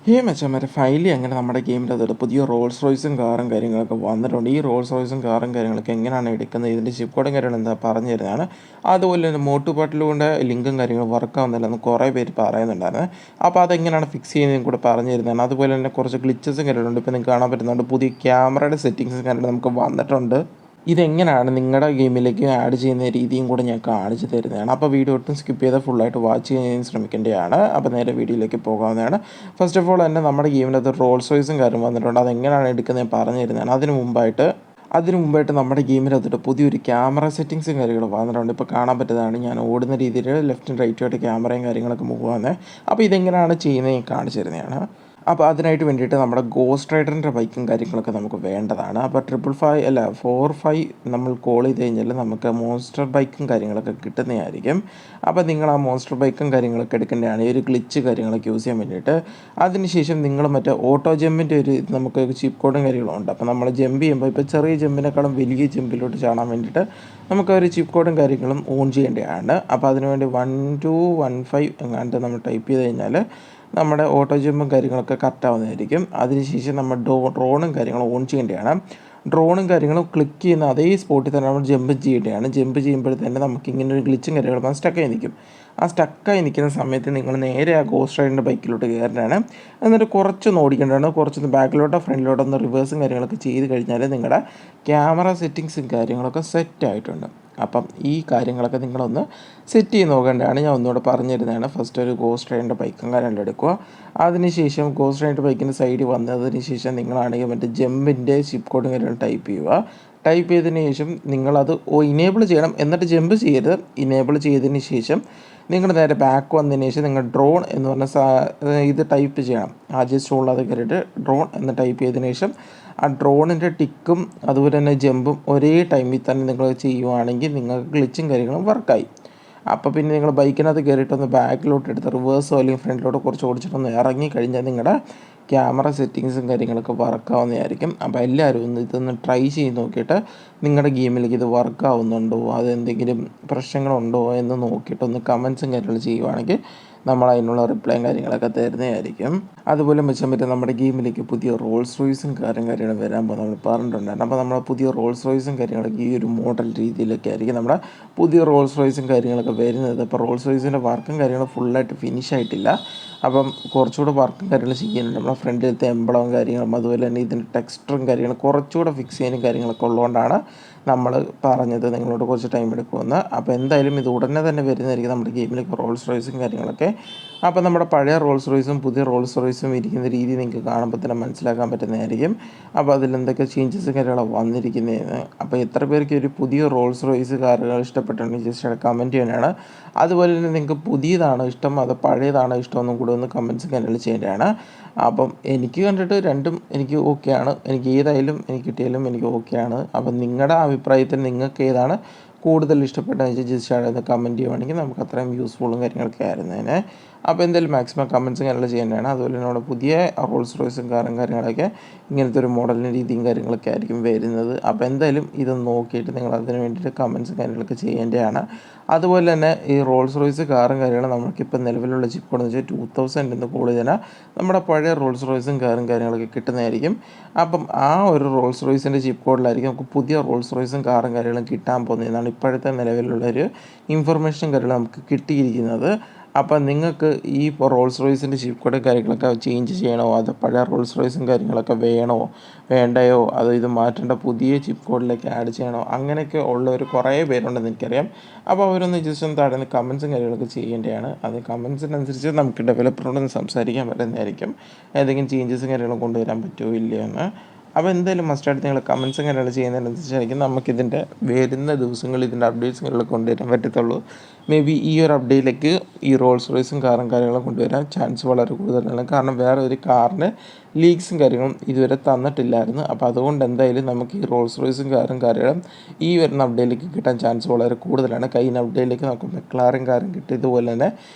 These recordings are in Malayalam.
മച്ചാന്മാരെ ഫൈനലി അങ്ങനെ നമ്മുടെ ഗെയിമിൻ്റെ പുതിയ റോൾസ് റോയ്സും കാറും കാര്യങ്ങളൊക്കെ വന്നിട്ടുണ്ട്. ഈ റോൾസ് റോയ്സും കാറും കാര്യങ്ങളൊക്കെ എങ്ങനെയാണ് എടുക്കുന്നത്, ഇതിൻ്റെ ചിപ്പ് കോഡും കാര്യങ്ങളും എന്താ പറഞ്ഞു തരുന്നതാണ്. അതുപോലെ തന്നെ മോട്ടുപാട്ടിലൂടെ ലിങ്കും കാര്യങ്ങളും വർക്ക് ആവുന്നില്ലെന്ന് കുറേ പേര് പറയുന്നുണ്ടായിരുന്നു. അപ്പോൾ അതെങ്ങനെയാണ് ഫിക്സ് ചെയ്യുന്നതും കൂടെ പറഞ്ഞു തരുന്നതാണ്. അതുപോലെ തന്നെ കുറച്ച് ഗ്ലിച്ചസും കാര്യങ്ങളുണ്ട്. ഇപ്പോൾ നിങ്ങൾക്ക് കാണാൻ പറ്റുന്നുണ്ട്, പുതിയ ക്യാമറയുടെ സെറ്റിങ്സും കാര്യങ്ങളും നമുക്ക് വന്നിട്ടുണ്ട്. ഇതെങ്ങനെയാണ് നിങ്ങളുടെ ഗെയിമിലേക്ക് ആഡ് ചെയ്യുന്ന രീതിയും കൂടെ ഞാൻ കാണിച്ചു തരുന്നതാണ്. അപ്പോൾ വീഡിയോ ഒട്ടും സ്കിപ്പ് ചെയ്ത് ഫുള്ളായിട്ട് വാച്ച് ചെയ്യാൻ ശ്രമിക്കേണ്ടതാണ്. അപ്പോൾ നേരെ വീഡിയോയിലേക്ക് പോകാവുന്നതാണ്. ഫസ്റ്റ് ഓഫ് ഓൾ തന്നെ നമ്മുടെ ഗെയിമിനകത്ത് റോൾസ് റോയ്സും കാര്യം വന്നിട്ടുണ്ട്. അതെങ്ങനെയാണ് എടുക്കുന്നത് ഞാൻ പറഞ്ഞു തരുന്നതാണ്. അതിന് മുമ്പായിട്ട് നമ്മുടെ ഗെയിമിനകത്തിട്ട് പുതിയൊരു ക്യാമറ സെറ്റിങ്സും കാര്യങ്ങളും വന്നിട്ടുണ്ട്. ഇപ്പോൾ കാണാൻ പറ്റുന്നതാണ്, ഞാൻ ഓടുന്ന രീതിയിൽ ലെഫ്റ്റും റൈറ്റുമായിട്ട് ക്യാമറയും കാര്യങ്ങളൊക്കെ മൂവ് ആവുന്നത്. അപ്പോൾ ഇതെങ്ങനെയാണ് ചെയ്യുന്നത് ഞാൻ കാണിച്ചു തരുന്നതാണ്. അപ്പോൾ അതിനായിട്ട് വേണ്ടിയിട്ട് നമ്മുടെ ഗോസ്റ്റ് റൈഡറിൻ്റെ ബൈക്കും കാര്യങ്ങളൊക്കെ നമുക്ക് വേണ്ടതാണ്. അപ്പോൾ 45 നമ്മൾ കോൾ ചെയ്ത് കഴിഞ്ഞാൽ നമുക്ക് മോൺസ്റ്റർ ബൈക്കും കാര്യങ്ങളൊക്കെ കിട്ടുന്നതായിരിക്കും. അപ്പോൾ നിങ്ങൾ ആ മോൺസ്റ്റർ ബൈക്കും കാര്യങ്ങളൊക്കെ എടുക്കേണ്ടതാണ് ഈ ഒരു ഗ്ലിച്ച് കാര്യങ്ങളൊക്കെ യൂസ് ചെയ്യാൻ വേണ്ടിയിട്ട്. അതിനുശേഷം നിങ്ങൾ മറ്റേ ഓട്ടോ ജമ്പിൻ്റെ നമുക്ക് ചീപ്പ് കോഡും കാര്യങ്ങളും ഉണ്ട്. അപ്പോൾ നമ്മൾ ജമ്പ് ചെയ്യുമ്പോൾ ഇപ്പോൾ ചെറിയ ജമ്പിനേക്കാളും വലിയ ജമ്പിലോട്ട് ചാടാൻ വേണ്ടിയിട്ട് നമുക്ക് ഒരു ചീപ്പ് കോഡും കാര്യങ്ങളും ഓൺ ചെയ്യേണ്ടതാണ്. അപ്പോൾ അതിനുവേണ്ടി 1215 എങ്ങാണ്ട് നമ്മൾ ടൈപ്പ് ചെയ്ത് കഴിഞ്ഞാൽ നമ്മുടെ ഓട്ടോ ജമ്പും കാര്യങ്ങളൊക്കെ കറക്റ്റാവുന്നതായിരിക്കും. അതിനുശേഷം നമ്മൾ ഡ്രോണും കാര്യങ്ങളും ഓൺ ചെയ്യേണ്ടതാണ്. ഡ്രോണും കാര്യങ്ങളും ക്ലിക്ക് ചെയ്യുന്ന അതേ സ്പോട്ടിൽ തന്നെ നമ്മൾ ജമ്പ് ചെയ്യേണ്ടതാണ്. ജമ്പ് ചെയ്യുമ്പോഴത്തന്നെ നമുക്ക് ഇങ്ങനെ ഒരു ഗ്ലിച്ചും കാര്യങ്ങളും സ്റ്റക്കായി നിൽക്കും. ആ സ്റ്റക്കായി നിൽക്കുന്ന സമയത്ത് നിങ്ങൾ നേരെ ആ ഗോസ്റ്റ് റൈഡറിൻ്റെ ബൈക്കിലോട്ട് കയറേണ്ടതാണ്. എന്നിട്ട് കുറച്ചൊന്ന് ഓടിക്കേണ്ടതാണ്. കുറച്ചൊന്ന് ബാക്കിലോട്ടോ ഫ്രണ്ടിലോട്ടോ ഒന്ന് റിവേഴ്സും കാര്യങ്ങളൊക്കെ ചെയ്ത് കഴിഞ്ഞാൽ നിങ്ങളുടെ ക്യാമറ സെറ്റിങ്സും കാര്യങ്ങളൊക്കെ സെറ്റായിട്ടുണ്ട്. അപ്പം ഈ കാര്യങ്ങളൊക്കെ നിങ്ങളൊന്ന് സെറ്റ് ചെയ്ത് നോക്കേണ്ടതാണ്. ഞാൻ ഒന്നുകൂടെ പറഞ്ഞു തരുന്നതാണ്. ഫസ്റ്റ് ഒരു ഗോസ്റ്റ് റൈഡറിൻ്റെ ബൈക്കും കാര്യങ്ങളും എടുക്കുക. അതിനുശേഷം ഗോസ്റ്റ് റൈഡറിൻ്റെ ബൈക്കിൻ്റെ സൈഡിൽ വന്നതിന് ശേഷം നിങ്ങളാണെങ്കിൽ മറ്റേ ജമ്പിൻ്റെ ചിപ്പ് കോഡും കാര്യങ്ങളും ടൈപ്പ് ചെയ്യുക. ടൈപ്പ് ചെയ്തതിന് ശേഷം നിങ്ങളത് ഇനേബിൾ ചെയ്യണം. എന്നിട്ട് ജമ്പ് ചെയ്യരുത്. ഇനേബിൾ ചെയ്തതിന് ശേഷം നിങ്ങൾ നേരെ ബാക്ക് വന്നതിന് ശേഷം നിങ്ങൾ ഡ്രോൺ എന്ന് പറഞ്ഞ ഇത് ടൈപ്പ് ചെയ്യണം. ജസ്റ്റ് ഉള്ളത് കയറിയിട്ട് ഡ്രോൺ എന്ന് ടൈപ്പ് ചെയ്തതിന് ശേഷം ആ ഡ്രോണിൻ്റെ ടിക്കും അതുപോലെ തന്നെ ജമ്പും ഒരേ ടൈമിൽ തന്നെ നിങ്ങൾ ചെയ്യുവാണെങ്കിൽ നിങ്ങൾക്ക് ഗ്ലിച്ചും കാര്യങ്ങളും വർക്കായി. അപ്പോൾ പിന്നെ നിങ്ങൾ ബൈക്കിനകത്ത് കയറിയിട്ടൊന്ന് ബാക്കിലോട്ട് എടുത്ത് റിവേഴ്സോ അല്ലെങ്കിൽ ഫ്രണ്ടിലോട്ട് കുറച്ച് ഓടിച്ചിട്ടൊന്ന് ഇറങ്ങി കഴിഞ്ഞാൽ നിങ്ങളുടെ ക്യാമറ സെറ്റിങ്സും കാര്യങ്ങളൊക്കെ വർക്കാവുന്നതായിരിക്കും. അപ്പോൾ എല്ലാവരും ഇതൊന്ന് ട്രൈ ചെയ്ത് നോക്കിയിട്ട് നിങ്ങളുടെ ഗെയിമിലേക്ക് ഇത് വർക്കാവുന്നുണ്ടോ, അതെന്തെങ്കിലും പ്രശ്നങ്ങളുണ്ടോ എന്ന് നോക്കിയിട്ടൊന്ന് കമൻസും കാര്യങ്ങളും ചെയ്യുവാണെങ്കിൽ നമ്മൾ അതിനുള്ള റിപ്ലൈയും കാര്യങ്ങളൊക്കെ തരുന്നതായിരിക്കും. അതുപോലെ മെച്ചം പറ്റും നമ്മുടെ ഗെയിമിലേക്ക് പുതിയ റോൾസ് റോയ്സും കാര്യങ്ങളും വരാൻ പോകും നമ്മൾ പറഞ്ഞിട്ടുണ്ടായിരുന്നു. അപ്പോൾ നമ്മുടെ പുതിയ റോൾസ് റോയ്സും കാര്യങ്ങളൊക്കെ ഈ ഒരു മോഡൽ രീതിയിലൊക്കെ ആയിരിക്കും നമ്മുടെ പുതിയ റോൾസ് റോയ്സും കാര്യങ്ങളൊക്കെ വരുന്നത്. അപ്പോൾ റോൾസ് റോയ്സിൻ്റെ വർക്കും കാര്യങ്ങളും ഫുള്ളായിട്ട് ഫിനിഷ് ആയിട്ടില്ല. അപ്പം കുറച്ചുകൂടെ വർക്കും കാര്യങ്ങളും ചെയ്യാനുണ്ട്. നമ്മുടെ ഫ്രണ്ടിലത്തെ എംബ്ലവും കാര്യങ്ങളും അതുപോലെ തന്നെ ഇതിൻ്റെ ടെക്സ്ചറും കാര്യങ്ങളും കുറച്ചുകൂടെ ഫിക്സ് ചെയ്യാനും കാര്യങ്ങളൊക്കെ ഉള്ളതുകൊണ്ടാണ് നമ്മൾ പറഞ്ഞത് നിങ്ങളോട് കുറച്ച് ടൈം എടുക്കുമെന്ന്. അപ്പോൾ എന്തായാലും ഇത് ഉടനെ തന്നെ വരുന്നതായിരിക്കും നമ്മുടെ ഗെയിമിലേക്ക് റോൾസ് റോയ്സും കാര്യങ്ങളൊക്കെ. അപ്പോൾ നമ്മുടെ പഴയ റോൾസ് റോയ്സും പുതിയ റോൾസ് റോയ്സും ഇരിക്കുന്ന രീതി നിങ്ങൾക്ക് കാണുമ്പോൾ തന്നെ മനസ്സിലാക്കാൻ പറ്റുന്നതായിരിക്കും. അപ്പോൾ അതിലെന്തൊക്കെ ചേഞ്ചസ് കാര്യങ്ങളാണ് വന്നിരിക്കുന്നതെന്ന്. അപ്പോൾ എത്ര പേർക്ക് ഒരു പുതിയ റോൾസ് റോയ്സ് കാറുകൾ ഇഷ്ടപ്പെട്ടിട്ടുണ്ടെങ്കിൽ ജസ്റ്റ് കമൻറ്റ് ചെയ്യാനാണ്. അതുപോലെ തന്നെ നിങ്ങൾക്ക് പുതിയതാണോ ഇഷ്ടം അതോ പഴയതാണോ ഇഷ്ടമെന്നും കൂടെ ഒന്ന് കമൻറ്റ്സ് കാര്യങ്ങൾ ചെയ്യേണ്ടതാണ്. അപ്പം എനിക്ക് കണ്ടിട്ട് രണ്ടും എനിക്ക് ഓക്കെയാണ്. എനിക്ക് ഏതായാലും എനിക്ക് കിട്ടിയാലും എനിക്ക് ഓക്കെയാണ്. അപ്പം നിങ്ങളുടെ അഭിപ്രായത്തിൽ നിങ്ങൾക്ക് ഏതാണ് കൂടുതൽ ഇഷ്ടപ്പെട്ടതെന്ന് വെച്ചാൽ ജസ്റ്റ് അവിടെ കമൻറ്റ് ചെയ്യുവാണെങ്കിൽ നമുക്ക് അത്രയും യൂസ്ഫുള്ളും കാര്യങ്ങളൊക്കെ ആയിരുന്നേനെ. അപ്പോൾ എന്തായാലും മാക്സിമം കമൻറ്റ്സും കാര്യങ്ങൾ ചെയ്യേണ്ടതാണ്. അതുപോലെ തന്നെ നമ്മുടെ പുതിയ റോൾസ് റോയ്സും കാര്യങ്ങളൊക്കെ ഇങ്ങനത്തെ ഒരു മോഡലിൻ്റെ രീതിയും കാര്യങ്ങളൊക്കെ ആയിരിക്കും വരുന്നത്. അപ്പോൾ എന്തായാലും ഇത് നോക്കിയിട്ട് നിങ്ങൾ അതിന് വേണ്ടിയിട്ട് കമൻറ്റ്സും കാര്യങ്ങളൊക്കെ ചെയ്യേണ്ടതാണ്. അതുപോലെ തന്നെ ഈ റോൾസ് റോയ്സ് കാര്യങ്ങളും നമുക്കിപ്പോൾ നിലവിലുള്ള ചിപ്പ് കോഡ് എന്ന് വെച്ചാൽ 2000 എന്ന് കോൾ ചെയ്താൽ നമ്മുടെ പഴയ റോൾസ് റോയ്സും കാര്യങ്ങളൊക്കെ കിട്ടുന്നതായിരിക്കും. അപ്പം ആ ഒരു റോൾസ് റോയ്സിൻ്റെ ചിപ്പ് കോഡിലായിരിക്കും നമുക്ക് പുതിയ റോൾസ് റോയ്സും കാര്യങ്ങളും കിട്ടാൻ പോകുന്നതെന്നാണ് ഇപ്പോഴത്തെ നിലവിലുള്ളൊരു ഇൻഫർമേഷൻ കാര്യങ്ങൾ നമുക്ക് കിട്ടിയിരിക്കുന്നത്. അപ്പം നിങ്ങൾക്ക് ഈ റോൾസ് റോയ്സിൻ്റെ ചിപ്പ് കോഡ് കാര്യങ്ങളൊക്കെ ചേഞ്ച് ചെയ്യണോ അതോ പഴയ റോൾസ് റോയ്സും കാര്യങ്ങളൊക്കെ വേണ്ടയോ അതോ ഇത് മാറ്റേണ്ട പുതിയ ചിപ്പ് കോഡിലേക്ക് ആഡ് ചെയ്യണോ അങ്ങനെയൊക്കെ ഉള്ളവർ കുറേ പേരുണ്ടെന്ന് എനിക്കറിയാം. അപ്പോൾ അവരൊന്ന് ജസ്റ്റ് ഒന്ന് താഴെ കമൻസും കാര്യങ്ങളൊക്കെ ചെയ്യേണ്ടതാണ്. അത് കമൻസിനനുസരിച്ച് നമുക്ക് ഡെവലപ്പറിനോടൊന്ന് സംസാരിക്കാൻ പറ്റുന്നതായിരിക്കും ഏതെങ്കിലും ചേഞ്ചസും കാര്യങ്ങളും കൊണ്ടുവരാൻ പറ്റുമോ ഇല്ലയോ എന്ന്. അപ്പോൾ എന്തായാലും മസ്റ്റായിട്ട് നിങ്ങൾ കമൻസും കാര്യങ്ങൾ ചെയ്യുന്നതിനനുസരിച്ചായിരിക്കും നമുക്കിതിൻ്റെ വരുന്ന ദിവസങ്ങളിൽ ഇതിൻ്റെ അപ്ഡേറ്റ്സും കാര്യങ്ങളൊക്കെ കൊണ്ടുവരാൻ പറ്റത്തുള്ളൂ. മേ ബി ഈ ഒരു അപ്ഡേറ്റിലേക്ക് ഈ റോൾസ് റോയ്സും കാര്യങ്ങളും കൊണ്ടുവരാൻ ചാൻസ് വളരെ കൂടുതലാണ്. കാരണം വേറെ ഒരു കാറിൻ്റെ ലീക്സും കാര്യങ്ങളും ഇതുവരെ തന്നിട്ടില്ലായിരുന്നു. അപ്പോൾ അതുകൊണ്ട് എന്തായാലും നമുക്ക് ഈ റോൾസ് റോയ്സും കാര്യങ്ങളും ഈ വരുന്ന അപ്ഡേറ്റിലേക്ക് കിട്ടാൻ ചാൻസ് വളരെ കൂടുതലാണ്. കഴിഞ്ഞ അപ്ഡേറ്റിലേക്ക് നമുക്ക് മെക്ലാരൻ കാറും കിട്ടിയതുപോലെ തന്നെ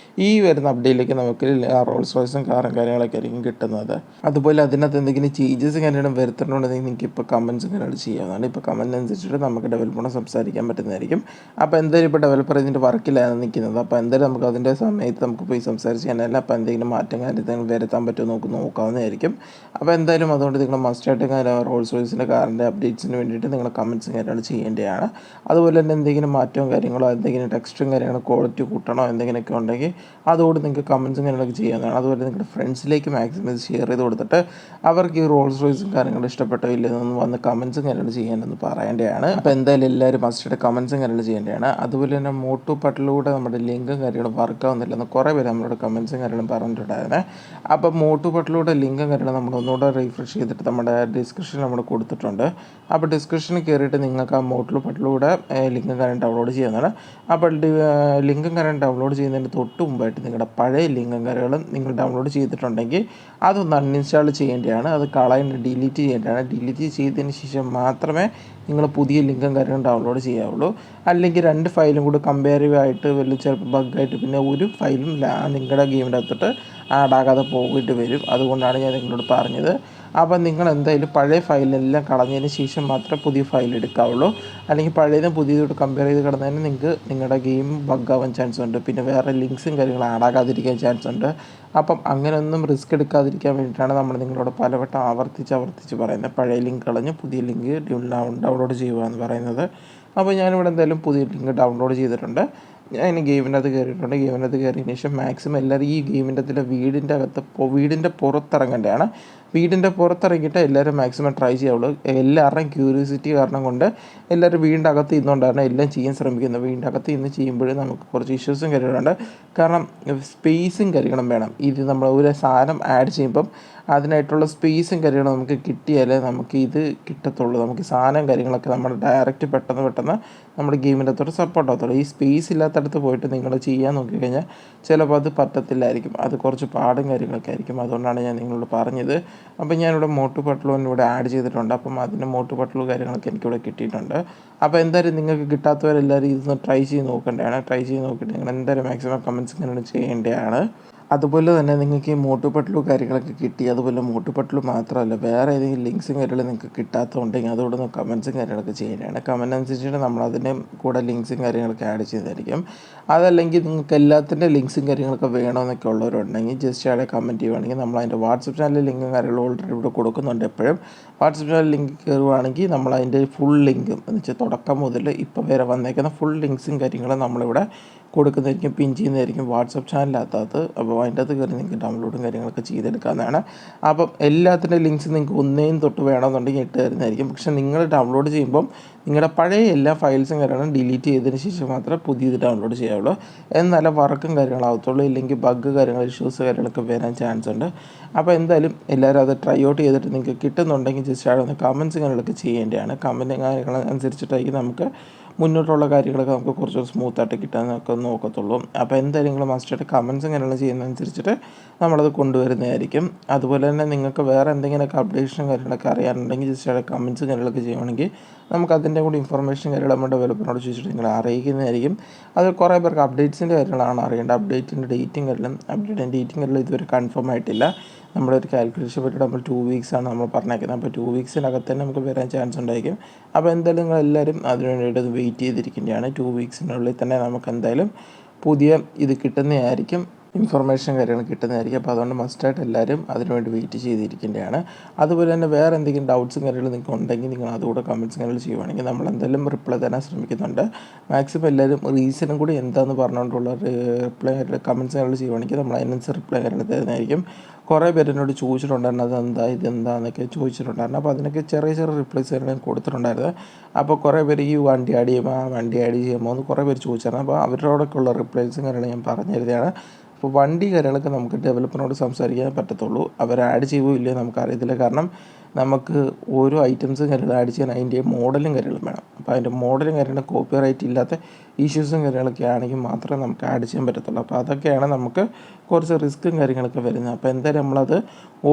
ഈ വരുന്ന അപ്ഡേറ്റിലേക്ക് നമുക്ക് റോൾസ് റോയ്സും കാര്യങ്ങളൊക്കെ ആയിരിക്കും കിട്ടുന്നത്. അതുപോലെ അതിനകത്ത് എന്തെങ്കിലും ചേഞ്ചസ് കാര്യങ്ങളും വരുത്തണം പറഞ്ഞുകൊണ്ടെങ്കിൽ നിങ്ങൾക്ക് ഇപ്പോൾ കമൻറ്റ്സും കാര്യങ്ങൾ ചെയ്യാവുന്നതാണ്. ഇപ്പോൾ കമൻറ്റ് അനുസരിച്ചിട്ട് നമുക്ക് ഡെവലപ്പറിനെ സംസാരിക്കാൻ പറ്റുന്നതായിരിക്കും. അപ്പോൾ എന്തായാലും ഇപ്പോൾ ഡെവലപ്പർ ഇതിൻ്റെ വർക്കിലാണ് നിൽക്കുന്നത്. അപ്പോൾ എന്തായാലും നമുക്ക് അതിൻ്റെ സമയത്ത് നമുക്ക് പോയി സംസാരിച്ച് കഴിഞ്ഞാൽ അപ്പോൾ എന്തെങ്കിലും മാറ്റം കാര്യങ്ങൾ വരുത്താൻ പറ്റുമോ നമുക്ക് നോക്കാവുന്നതായിരിക്കും. അപ്പോൾ എന്തായാലും അതുകൊണ്ട് നിങ്ങൾ മസ്റ്റായിട്ട് റോൾസ് റോയ്സിൻ്റെ കാറിൻ്റെ അപ്ഡേറ്റ്സിന് വേണ്ടിയിട്ട് നിങ്ങൾ കമൻറ്റ്സും കാര്യങ്ങൾ ചെയ്യേണ്ടതാണ്. അതുപോലെ തന്നെ എന്തെങ്കിലും മാറ്റവും കാര്യങ്ങളോ എന്തെങ്കിലും ടെക്സ്റ്റും കാര്യങ്ങളോ ക്വാളിറ്റി കൂട്ടണോ എന്തെങ്കിലുമൊക്കെ ഉണ്ടെങ്കിൽ അതോട് നിങ്ങൾക്ക് കമൻറ്റ്സും കാര്യങ്ങളൊക്കെ ചെയ്യാവുന്നതാണ്. അതുപോലെ നിങ്ങളുടെ ഫ്രണ്ട്സിലേക്ക് മാക്സിമം ഷെയർ ചെയ്ത് കൊടുത്തിട്ട് അവർക്ക് ഈ റോൾസ് റോയ്സും കാര്യങ്ങൾ ഇഷ്ടപ്പെട്ടോ ഇല്ലെന്നൊന്ന് വന്ന് കമൻറ്റ്സും കാര്യങ്ങൾ ചെയ്യാനെന്ന് പറയേണ്ടതാണ്. അപ്പോൾ എന്തായാലും എല്ലാവരും മസ്റ്റായിട്ട് കമൻറ്റ്സും കാര്യങ്ങൾ ചെയ്യേണ്ടതാണ്. അതുപോലെ തന്നെ മോട്ടു പട്ടിലൂടെ നമ്മുടെ ലിങ്കും കാര്യങ്ങളും വർക്കാവുന്നില്ലെന്ന് കുറേ പേര് നമ്മളോട് കമൻറ്റ്സും കാര്യങ്ങളും പറഞ്ഞിട്ടുണ്ടായിരുന്നേ. അപ്പോൾ മോട്ടു പട്ടിലൂടെ ലിങ്കും കാര്യങ്ങളും നമ്മൾ ഒന്നുകൂടെ റീഫ്രഷ് ചെയ്തിട്ട് നമ്മുടെ ഡിസ്ക്രിപ്ഷനിൽ നമ്മൾ കൊടുത്തിട്ടുണ്ട്. അപ്പോൾ ഡിസ്ക്രിപ്ഷനിൽ കയറിയിട്ട് നിങ്ങൾക്ക് ആ മോട്ടു പട്ടിലൂടെ ലിങ്കും കാര്യം ഡൗൺലോഡ് ചെയ്യുന്നതാണ്. അപ്പോൾ ലിങ്കും കാര്യം ഡൗൺലോഡ് ചെയ്യുന്നതിന് തൊട്ട് മുമ്പായിട്ട് നിങ്ങളുടെ പഴയ ലിങ്കും കാര്യങ്ങളും നിങ്ങൾ ഡൗൺലോഡ് ചെയ്തിട്ടുണ്ടെങ്കിൽ അതൊന്ന് അൺഇൻസ്റ്റാൾ ചെയ്യേണ്ടതാണ്. അത് ഡിലീറ്റ് ചെയ്യേണ്ടതാണ്. ഡിലീറ്റ് ചെയ്തതിന് ശേഷം മാത്രമേ നിങ്ങൾ പുതിയ ലിങ്കും കാര്യങ്ങളും ഡൗൺലോഡ് ചെയ്യാവുള്ളൂ. അല്ലെങ്കിൽ 2 ഫയലും കൂടി കമ്പയറീവ് ആയിട്ട് വലിയ ചിലപ്പോൾ ബഗ്ഗായിട്ട് പിന്നെ ഒരു ഫയലും നിങ്ങളുടെ ഗെയിമിൻ്റെ അകത്തോട്ട് ആഡാകാതെ പോയിട്ട് വരും. അതുകൊണ്ടാണ് ഞാൻ നിങ്ങളോട് പറഞ്ഞത്. അപ്പോൾ നിങ്ങൾ എന്തായാലും പഴയ ഫയലെല്ലാം കളഞ്ഞതിന് ശേഷം മാത്രമേ പുതിയ ഫയൽ എടുക്കാവുള്ളൂ. അല്ലെങ്കിൽ പഴയതും പുതിയതോട് കമ്പയർ ചെയ്ത് കിടന്നതിന് നിങ്ങൾക്ക് നിങ്ങളുടെ ഗെയിം ബഗ്ഗാവാൻ ചാൻസ് ഉണ്ട്. പിന്നെ വേറെ ലിങ്ക്സും കാര്യങ്ങളും ആഡാകാതിരിക്കാൻ ചാൻസ് ഉണ്ട്. അപ്പം അങ്ങനെയൊന്നും റിസ്ക് എടുക്കാതിരിക്കാൻ വേണ്ടിയിട്ടാണ് നമ്മൾ നിങ്ങളോട് പലവട്ടം ആവർത്തിച്ച് പറയുന്നത്. പഴയ ലിങ്ക് കളഞ്ഞ് പുതിയ ലിങ്ക് ഡൗൺലോഡ് ചെയ്യുക എന്ന് പറയുന്നത്. അപ്പോൾ ഞാനിവിടെ എന്തായാലും പുതിയ ലിങ്ക് ഡൗൺലോഡ് ചെയ്തിട്ടുണ്ട്. ഞാൻ ഗെയിമിൻ്റെ അകത്ത് കയറിയിട്ടുണ്ട്. ഗെയിമിൻ്റെ അകത്ത് കയറിയതിന് ശേഷം മാക്സിമം എല്ലാവരും ഈ ഗെയിമിൻ്റെ അകത്ത് വീടിൻ്റെ പുറത്തിറങ്ങേണ്ടതാണ്. വീടിൻ്റെ പുറത്തിറങ്ങിയിട്ട് എല്ലാവരും മാക്സിമം ട്രൈ ചെയ്യാവുള്ളൂ. എല്ലാവരുടെയും ക്യൂരിയോസിറ്റി കാരണം കൊണ്ട് എല്ലാവരും വീടിൻ്റെ അകത്ത് ഇന്നുകൊണ്ടാണ് എല്ലാം ചെയ്യാൻ ശ്രമിക്കുന്നത്. വീടിൻ്റെ അകത്ത് ഇന്ന് ചെയ്യുമ്പോഴും നമുക്ക് കുറച്ച് ഇഷ്യൂസും കാര്യങ്ങളുണ്ട്. കാരണം സ്പേസും കാര്യങ്ങളും വേണം. ഇത് നമ്മൾ ഒരു സാധനം ആഡ് ചെയ്യുമ്പം അതിനായിട്ടുള്ള സ്പേസും കാര്യങ്ങളും നമുക്ക് കിട്ടിയാലേ നമുക്ക് ഇത് കിട്ടത്തുള്ളൂ. നമുക്ക് സാധനം കാര്യങ്ങളൊക്കെ നമ്മൾ ഡയറക്റ്റ് പെട്ടെന്ന് നമ്മുടെ ഗെയിമിൻ്റെ അകത്തോട്ട് സപ്പോർട്ട് ആകത്തുള്ളൂ. ഈ സ്പേസ് ഇല്ലാത്തടത്ത് പോയിട്ട് നിങ്ങൾ ചെയ്യാൻ നോക്കിക്കഴിഞ്ഞാൽ ചിലപ്പോൾ അത് പറ്റത്തില്ലായിരിക്കും. അത് കുറച്ച് പാടും കാര്യങ്ങളൊക്കെ ആയിരിക്കും. അതുകൊണ്ടാണ് ഞാൻ നിങ്ങളോട് പറഞ്ഞത്. അപ്പോൾ ഞാനിവിടെ മോട്ടു പട്ലുവിന് ഇവിടെ ആഡ് ചെയ്തിട്ടുണ്ട്. അപ്പം അതിൻ്റെ മോട്ടു പട്ലു കാര്യങ്ങളൊക്കെ എനിക്കിവിടെ കിട്ടിയിട്ടുണ്ട്. അപ്പോൾ എന്തായാലും നിങ്ങൾക്ക് കിട്ടാത്തവരെല്ലാവരും ഇതൊന്ന് ട്രൈ ചെയ്ത് നോക്കേണ്ടതാണ്. ട്രൈ ചെയ്ത് നോക്കിയിട്ട് നിങ്ങൾ എന്തായാലും മാക്സിമം കമൻറ്റ്സ് ഇങ്ങനെ ചെയ്യേണ്ടതാണ്. അതുപോലെ തന്നെ നിങ്ങൾക്ക് ഈ മോട്ടു പട്ലു കാര്യങ്ങളൊക്കെ കിട്ടി. അതുപോലെ മോട്ടു പട്ലു മാത്രമല്ല വേറെ ഏതെങ്കിലും ലിങ്ക്സും കാര്യങ്ങളും നിങ്ങൾക്ക് കിട്ടാത്തതുണ്ടെങ്കിൽ അതോടൊന്ന് കമൻറ്റ്സും കാര്യങ്ങളൊക്കെ ചെയ്യേണ്ടതാണ്. കമൻറ്റ് അനുസരിച്ചിട്ട് നമ്മളതിൻ്റെ കൂടെ ലിങ്ക്സും കാര്യങ്ങളൊക്കെ ആഡ് ചെയ്തായിരിക്കും. അതല്ലെങ്കിൽ നിങ്ങൾക്ക് എല്ലാത്തിൻ്റെ ലിങ്ക്സും കാര്യങ്ങളൊക്കെ വേണമെന്നൊക്കെ ഉള്ളവരുണ്ടെങ്കിൽ ജസ്റ്റ് അവിടെ കമൻറ്റ് ചെയ്യുവാണെങ്കിൽ നമ്മളതിൻ്റെ വാട്സപ്പ് ചാനൽ ലിങ്കും കാര്യങ്ങളും ഓൾറെഡി ഇവിടെ കൊടുക്കുന്നുണ്ട്. എപ്പോഴും വാട്സപ്പ് ചാനൽ ലിങ്ക് കയറുവാണെങ്കിൽ നമ്മളതിൻ്റെ ഫുൾ ലിങ്കും എന്ന് വെച്ചാൽ തുടക്കം മുതൽ ഇപ്പോൾ വരെ വന്നേക്കുന്ന ഫുൾ ലിങ്ക്സും കാര്യങ്ങളും നമ്മളിവിടെ കൊടുക്കുന്നതായിരിക്കും, പിൻ ചെയ്യുന്നതായിരിക്കും വാട്സപ്പ് ചാനലിനകത്ത്. അപ്പോൾ അതിൻ്റെ അകത്ത് കയറി നിങ്ങൾക്ക് ഡൗൺലോഡും കാര്യങ്ങളൊക്കെ ചെയ്തെടുക്കാവുന്നതാണ്. അപ്പം എല്ലാത്തിൻ്റെ ലിങ്ക്സ് നിങ്ങൾക്ക് ഒന്നേയും തൊട്ട് വേണമെന്നുണ്ടെങ്കിൽ ഇട്ട് തരുന്നതായിരിക്കും. പക്ഷേ നിങ്ങൾ ഡൗൺലോഡ് ചെയ്യുമ്പം നിങ്ങളുടെ പഴയ എല്ലാ ഫയൽസും കാര്യങ്ങളും ഡിലീറ്റ് ചെയ്തതിന് ശേഷം മാത്രമേ പുതിയത് ഡൗൺലോഡ് ചെയ്യാവുള്ളൂ. എന്നാലേ വർക്കും കാര്യങ്ങളാകത്തുള്ളൂ. ഇല്ലെങ്കിൽ ബഗ് കാര്യങ്ങൾ ഇഷ്യൂസ് കാര്യങ്ങളൊക്കെ വരാൻ ചാൻസ് ഉണ്ട്. അപ്പോൾ എന്തായാലും എല്ലാവരും അത് ട്രൈ ഔട്ട് ചെയ്തിട്ട് നിങ്ങൾക്ക് കിട്ടുന്നുണ്ടെങ്കിൽ ജസ്റ്റ് അവിടെ ഒന്ന് കമൻറ്റ്സ് കാര്യങ്ങളൊക്കെ ചെയ്യേണ്ടതാണ്. കമൻറ്റ് കാര്യങ്ങൾ അനുസരിച്ചിട്ടായിരിക്കും നമുക്ക് മുന്നോട്ടുള്ള കാര്യങ്ങളൊക്കെ നമുക്ക് കുറച്ച് സ്മൂത്തായിട്ട് കിട്ടാനൊക്കെ നോക്കത്തുള്ളൂ. അപ്പോൾ എന്തായാലും നിങ്ങൾ മസ്റ്റായിട്ട് കമൻറ്റ്സും കാര്യങ്ങളും ചെയ്യുന്നതനുസരിച്ചിട്ട് നമ്മളത് കൊണ്ടുവരുന്നതായിരിക്കും. അതുപോലെ തന്നെ നിങ്ങൾക്ക് വേറെ എന്തെങ്കിലുമൊക്കെ അപ്ഡേഷനും കാര്യങ്ങളൊക്കെ അറിയാനുണ്ടെങ്കിൽ ജസ്റ്റ് അവിടെ കമൻറ്റ്സും കാര്യങ്ങളൊക്കെ ചെയ്യുവാണെങ്കിൽ നമുക്ക് അതിൻ്റെ കൂടി ഇൻഫർമേഷൻ കാര്യങ്ങൾ നമ്മുടെ ഡെവലപ്പറിനോട് ചോദിച്ചിട്ട് നിങ്ങൾ അറിയിക്കുന്നതായിരിക്കും. അത് കുറേ പേർക്ക് അപ്ഡേറ്റ്സിൻ്റെ കാര്യങ്ങളാണ് അറിയേണ്ടത്. അപ്ഡേറ്റിൻ്റെ ഡേറ്റും കാര്യങ്ങളും ഇതുവരെ കൺഫേം ആയിട്ടില്ല. നമ്മുടെ ഒരു കാൽക്കുലേഷൻ പറ്റിയിട്ട് നമ്മൾ 2 വീക്സാണ് നമ്മൾ പറഞ്ഞേക്കുന്നത്. അപ്പോൾ 2 വീക്സിനകത്ത് തന്നെ നമുക്ക് വരാൻ ചാൻസ് ഉണ്ടായിരിക്കും. അപ്പോൾ എന്തായാലും നിങ്ങളെല്ലാവരും അതിന് വേണ്ടിയിട്ട് വെയിറ്റ് ചെയ്തിരിക്കേണ്ടതാണ്. 2 വീക്സിനുള്ളിൽ തന്നെ നമുക്ക് എന്തായാലും പുതിയ ഇത് കിട്ടുന്നതായിരിക്കും, ഇൻഫർമേഷൻ കാര്യങ്ങൾ കിട്ടുന്നതായിരിക്കും. അപ്പോൾ അതുകൊണ്ട് മസ്റ്റായിട്ട് എല്ലാവരും അതിനുവേണ്ടി വെയിറ്റ് ചെയ്തിരിക്കേണ്ടതാണ്. അതുപോലെ തന്നെ വേറെ എന്തെങ്കിലും ഡൗട്ട്സും കാര്യങ്ങളും നിങ്ങൾക്ക് ഉണ്ടെങ്കിൽ നിങ്ങൾ അതുകൂടെ കമൻറ്റ്സ് കാര്യങ്ങൾ ചെയ്യുവാണെങ്കിൽ നമ്മൾ എന്തായാലും റിപ്ലൈ തരാൻ ശ്രമിക്കുന്നുണ്ട്. മാക്സിമം എല്ലാവരും റീസണും കൂടി എന്താണെന്ന് പറഞ്ഞുകൊണ്ടുള്ള റിപ്ലൈ കമൻറ്റ്സ് കാര്യങ്ങൾ ചെയ്യുവാണെങ്കിൽ നമ്മൾ അതിനനുസരിച്ച് റിപ്ലൈ കാര്യങ്ങൾ തരുന്നതായിരിക്കും. കുറേ പേര് എന്നോട് ചോദിച്ചിട്ടുണ്ടായിരുന്നു അതെന്താ ഇതെന്താന്നൊക്കെ ചോദിച്ചിട്ടുണ്ടായിരുന്നു. അപ്പോൾ അതിനൊക്കെ ചെറിയ റിപ്ലൈസ് ഞാൻ കൊടുത്തിട്ടുണ്ടായിരുന്നു. അപ്പോൾ കുറേ പേര് ഈ വണ്ടി ആഡ് ചെയ്യുമോ എന്ന് കുറേ പേര് ചോദിച്ചായിരുന്നു. അപ്പോൾ അവരോടൊക്കെ ഉള്ള റിപ്ലൈസും കാര്യങ്ങൾ ഞാൻ പറഞ്ഞു തരുന്നതാണ്. അപ്പോൾ വണ്ടി കാര്യങ്ങളൊക്കെ നമുക്ക് ഡെവലപ്പറിനോട് സംസാരിക്കാൻ പറ്റത്തുള്ളൂ. അവർ ആഡ് ചെയ്യുമോ ഇല്ലയോ നമുക്കറിയത്തില്ല. കാരണം നമുക്ക് ഓരോ ഐറ്റംസും കാര്യങ്ങൾ ആഡ് ചെയ്യാൻ അതിൻ്റെ മോഡലും കാര്യങ്ങളും വേണം. അപ്പോൾ അതിൻ്റെ മോഡലും കാര്യങ്ങളും കോപ്പിറൈറ്റ് ഇല്ലാത്ത ഇഷ്യൂസും കാര്യങ്ങളൊക്കെ ആണെങ്കിൽ മാത്രമേ നമുക്ക് ആഡ് ചെയ്യാൻ പറ്റത്തുള്ളൂ. അപ്പോൾ അതൊക്കെയാണ് നമുക്ക് കുറച്ച് റിസ്ക്കും കാര്യങ്ങളൊക്കെ വരുന്നത്. അപ്പോൾ എന്തായാലും നമ്മളത്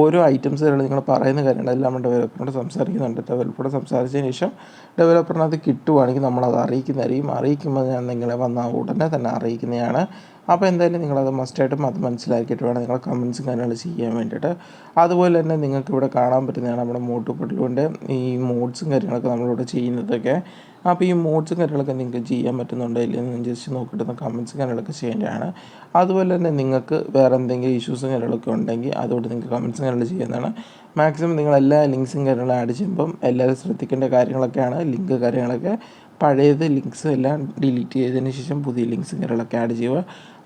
ഓരോ ഐറ്റംസ് കാര്യങ്ങൾ നിങ്ങൾ പറയുന്ന കാര്യങ്ങളെല്ലാം നമ്മൾ ഡെവലപ്പറിനോട് സംസാരിക്കുന്നുണ്ട്. ഡെവലപ്പറോട് സംസാരിച്ചതിന് ശേഷം ഡെവലപ്പറിനത് കിട്ടുവാണെങ്കിൽ നമ്മളത് അറിയിക്കുന്നതായിരിക്കും. അറിയിക്കുമ്പോൾ ഞാൻ നിങ്ങളെ വന്ന ഉടനെ തന്നെ അറിയിക്കുന്നതാണ്. അപ്പോൾ എന്തായാലും നിങ്ങളത് മസ്റ്റായിട്ടും അത് മനസ്സിലാക്കിയിട്ട് വേണം നിങ്ങൾ കമൻറ്റ്സും കാര്യങ്ങൾ ചെയ്യാൻ വേണ്ടിയിട്ട്. അതുപോലെ തന്നെ നിങ്ങൾക്ക് ഇവിടെ കാണാൻ പറ്റുന്നതാണ് നമ്മുടെ മോട്ടു പട്ലുവിൻ്റെ ഈ മോഡ്സും കാര്യങ്ങളൊക്കെ നമ്മളിവിടെ ചെയ്യുന്നതൊക്കെ. അപ്പോൾ ഈ മോഡ്സും കാര്യങ്ങളൊക്കെ നിങ്ങൾക്ക് ചെയ്യാൻ പറ്റുന്നുണ്ടോ ഇല്ലെന്ന് ജസ്റ്റ് നോക്കിയിട്ട് കമൻറ്റ്സും കാര്യങ്ങളൊക്കെ ചെയ്യേണ്ടതാണ്. അതുപോലെ തന്നെ നിങ്ങൾക്ക് വേറെ എന്തെങ്കിലും ഇഷ്യൂസും കാര്യങ്ങളൊക്കെ ഉണ്ടെങ്കിൽ അതുകൊണ്ട് നിങ്ങൾക്ക് കമൻറ്റ്സും കാര്യങ്ങൾ ചെയ്യുന്നതാണ്. മാക്സിമം നിങ്ങൾ എല്ലാ ലിങ്ക്സും കാര്യങ്ങളും ആഡ് ചെയ്യുമ്പം എല്ലാവരും ശ്രദ്ധിക്കേണ്ട കാര്യങ്ങളൊക്കെയാണ്. ലിങ്ക് കാര്യങ്ങളൊക്കെ പഴയത് ലിങ്ക്സ് എല്ലാം ഡിലീറ്റ് ചെയ്തതിന് ശേഷം പുതിയ ലിങ്ക്സും കാര്യങ്ങളൊക്കെ ആഡ് ചെയ്യുക.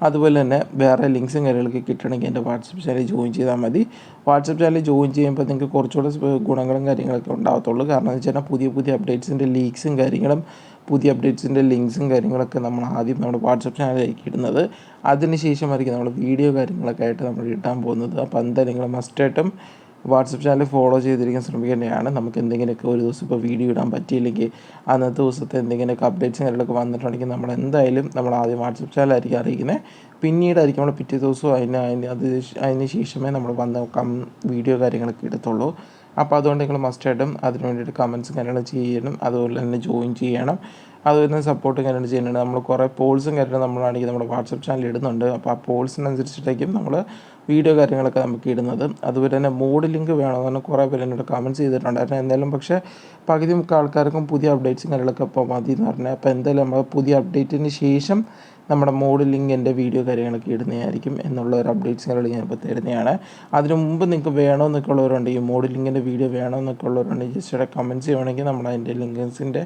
അതുപോലെ തന്നെ വേറെ ലിങ്ക്സും കാര്യങ്ങളൊക്കെ കിട്ടണമെങ്കിൽ എൻ്റെ വാട്സപ്പ് ചാനൽ ജോയിൻ ചെയ്താൽ മതി. വാട്സപ്പ് ചാനൽ ജോയിൻ ചെയ്യുമ്പോൾ നിങ്ങൾക്ക് കുറച്ചുകൂടെ ഗുണങ്ങളും കാര്യങ്ങളൊക്കെ ഉണ്ടാകത്തുള്ളൂ. കാരണം എന്ന് വെച്ചാൽ പുതിയ പുതിയ അപ്ഡേറ്റ്സിൻ്റെ ലീക്സും കാര്യങ്ങളും പുതിയ അപ്ഡേറ്റ്സിൻ്റെ ലിങ്ക്സും കാര്യങ്ങളൊക്കെ നമ്മൾ ആദ്യം നമ്മുടെ വാട്സപ്പ് ചാനലിലേക്ക് ഇടുന്നത്. അതിന് ശേഷമായിരിക്കും നമ്മൾ വീഡിയോ കാര്യങ്ങളൊക്കെ ആയിട്ട് നമ്മൾ ഇടാൻ പോകുന്നത്. അപ്പോൾ എന്തായാലും നിങ്ങൾ മസ്റ്റായിട്ടും വാട്സപ്പ് ചാനൽ ഫോളോ ചെയ്തിരിക്കാൻ ശ്രമിക്കേണ്ടതാണ്. നമുക്ക് എന്തെങ്കിലുമൊക്കെ ഒരു ദിവസം ഇപ്പോൾ വീഡിയോ ഇടാൻ പറ്റിയില്ലെങ്കിൽ അന്നത്തെ ദിവസത്തെ എന്തെങ്കിലുമൊക്കെ അപ്ഡേറ്റ്സും കാര്യങ്ങളൊക്കെ വന്നിട്ടുണ്ടെങ്കിൽ നമ്മൾ എന്തായാലും നമ്മൾ ആദ്യം വാട്സപ്പ് ചാനലായിരിക്കും അറിയിക്കുന്നത്. പിന്നീടായിരിക്കും നമ്മൾ പിറ്റേ ദിവസവും അതിന് ശേഷമേ നമ്മൾ വീഡിയോ കാര്യങ്ങളൊക്കെ ഇടത്തുള്ളൂ. അപ്പോൾ അതുകൊണ്ട് നിങ്ങൾ മസ്റ്റായിട്ടും അതിന് വേണ്ടിയിട്ട് കമൻറ്റ്സും കാര്യങ്ങളും ചെയ്യണം. അതുപോലെ തന്നെ ജോയിൻ ചെയ്യണം. അതുപോലെ തന്നെ സപ്പോർട്ടും കാര്യങ്ങൾ ചെയ്യുന്നുണ്ട്. നമ്മൾ കുറേ പോൾസും കാര്യങ്ങളും നമ്മളാണെങ്കിൽ നമ്മുടെ വാട്സപ്പ് ചാനൽ ഇടുന്നുണ്ട്. അപ്പോൾ ആ പോൾസിനനുസരിച്ചിട്ടായിരിക്കും നമ്മൾ വീഡിയോ കാര്യങ്ങളൊക്കെ നമുക്ക് ഇടുന്നത്. അതുപോലെ തന്നെ മോഡ് ലിങ്ക് വേണമെന്ന് കുറേ പേര് എന്നോട് കമൻറ്റ്സ് ചെയ്തിട്ടുണ്ടായിരുന്നു. എന്തായാലും പക്ഷേ പകുതി മുക്കാൽ ആൾക്കാർക്കും പുതിയ അപ്ഡേറ്റ്സും കാര്യങ്ങളൊക്കെ ഇപ്പോൾ മതി എന്ന് പറഞ്ഞാൽ. അപ്പോൾ എന്തായാലും നമ്മൾ പുതിയ അപ്ഡേറ്റിന് ശേഷം നമ്മുടെ മോഡ് ലിങ്കിൻ്റെ വീഡിയോ കാര്യങ്ങളൊക്കെ ഇടുന്നതായിരിക്കും എന്നുള്ള ഒരു അപ്ഡേറ്റ്സ് കാര്യങ്ങൾ ഞാനിപ്പോൾ തരുന്നതാണ്. അതിന് മുമ്പ് നിങ്ങൾക്ക് വേണമെന്നൊക്കെ ഉള്ളവരുണ്ടെങ്കിൽ മോഡ് ലിങ്കിൻ്റെ വീഡിയോ വേണമെന്നൊക്കെ ഉള്ളവരുണ്ടെങ്കിൽ ജസ്റ്റ് ഇവിടെ കമൻറ്റ്സ് ചെയ്യുവാണെങ്കിൽ നമ്മൾ അതിൻ്റെ ലിങ്ക്സിൻ്റെ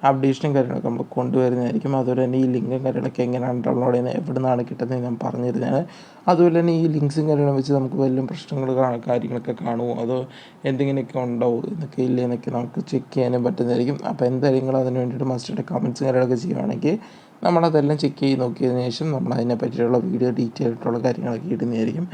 അപ്ഡേഷനും കാര്യങ്ങളൊക്കെ നമ്മൾ കൊണ്ടുവരുന്നതായിരിക്കും. അതുപോലെ തന്നെ ഈ ലിങ്കും കാര്യങ്ങളൊക്കെ എങ്ങനെയാണ് ഡൗൺലോഡ് ചെയ്യുന്നത് എവിടെ നിന്നാണ് കിട്ടുന്നത് ഞാൻ പറഞ്ഞു തരുന്നതാണ്. അതുപോലെ തന്നെ ഈ ലിങ്ക്സും കാര്യങ്ങളും വെച്ച് നമുക്ക് വലിയ പ്രശ്നങ്ങൾ കാര്യങ്ങളൊക്കെ കാണുമോ അതോ എന്തെങ്കിലുമൊക്കെ ഉണ്ടോ എന്നൊക്കെ ഇല്ലേ എന്നൊക്കെ നമുക്ക് ചെക്ക് ചെയ്യാനും പറ്റുന്നതായിരിക്കും. അപ്പോൾ എന്തായാലും നിങ്ങൾ അതിന് വേണ്ടിയിട്ട് മസ്റ്റായിട്ട് കമൻറ്റ്സ് കാര്യങ്ങളൊക്കെ ചെയ്യുവാണെങ്കിൽ നമ്മളതെല്ലാം ചെക്ക് ചെയ്ത് നോക്കിയതിന് ശേഷം നമ്മൾ അതിനെ പറ്റിയുള്ള വീഡിയോ ഡീറ്റെയിൽ ആയിട്ടുള്ള കാര്യങ്ങളൊക്കെ ഇടുന്നതായിരിക്കും.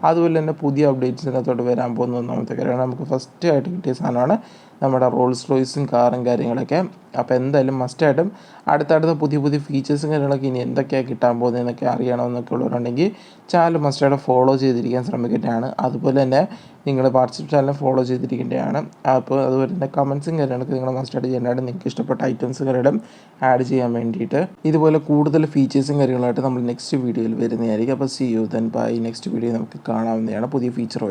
അതുപോലെ തന്നെ പുതിയ അപ്ഡേറ്റ്സിനകത്തോട്ട് വരാൻ പോകുന്ന ഒന്നാമത്തെ കാര്യമാണ് നമുക്ക് ഫസ്റ്റ് ആയിട്ട് കിട്ടിയ സാധനമാണ് നമ്മുടെ റോൾസ് റോയ്സും കാറും കാര്യങ്ങളൊക്കെ. അപ്പോൾ എന്തായാലും മസ്റ്റായിട്ടും അടുത്തടുത്ത പുതിയ പുതിയ ഫീച്ചേഴ്സും കാര്യങ്ങളൊക്കെ ഇനി എന്തൊക്കെയാണ് കിട്ടാൻ പോകുന്നതെന്നൊക്കെ അറിയണമെന്നൊക്കെ ഉള്ളവരുണ്ടെങ്കിൽ ചാനൽ മസ്റ്റായിട്ട് ഫോളോ ചെയ്തിരിക്കാൻ ശ്രമിക്കേണ്ടതാണ്. അതുപോലെ തന്നെ നിങ്ങൾ വാട്സപ്പ് ചാനൽ ഫോളോ ചെയ്തിരിക്കേണ്ടതാണ്. അപ്പോൾ അതുപോലെ തന്നെ കമൻറ്റ്സും കാര്യങ്ങളൊക്കെ നിങ്ങൾ മസ്റ്റായിട്ട് ചെയ്യേണ്ടതാണ്. നിങ്ങൾക്ക് ഇഷ്ടപ്പെട്ട ഐറ്റംസ് കാര്യങ്ങളും ആഡ് ചെയ്യാൻ വേണ്ടിയിട്ട്. ഇതുപോലെ കൂടുതൽ ഫീച്ചേഴ്സും കാര്യങ്ങളായിട്ട് നമ്മൾ നെക്സ്റ്റ് വീഡിയോയിൽ വരുന്നതായിരിക്കും. അപ്പോൾ see you then bye. Next video നമുക്ക് കാണാവുന്നതാണ് പുതിയ ഫീച്ചർ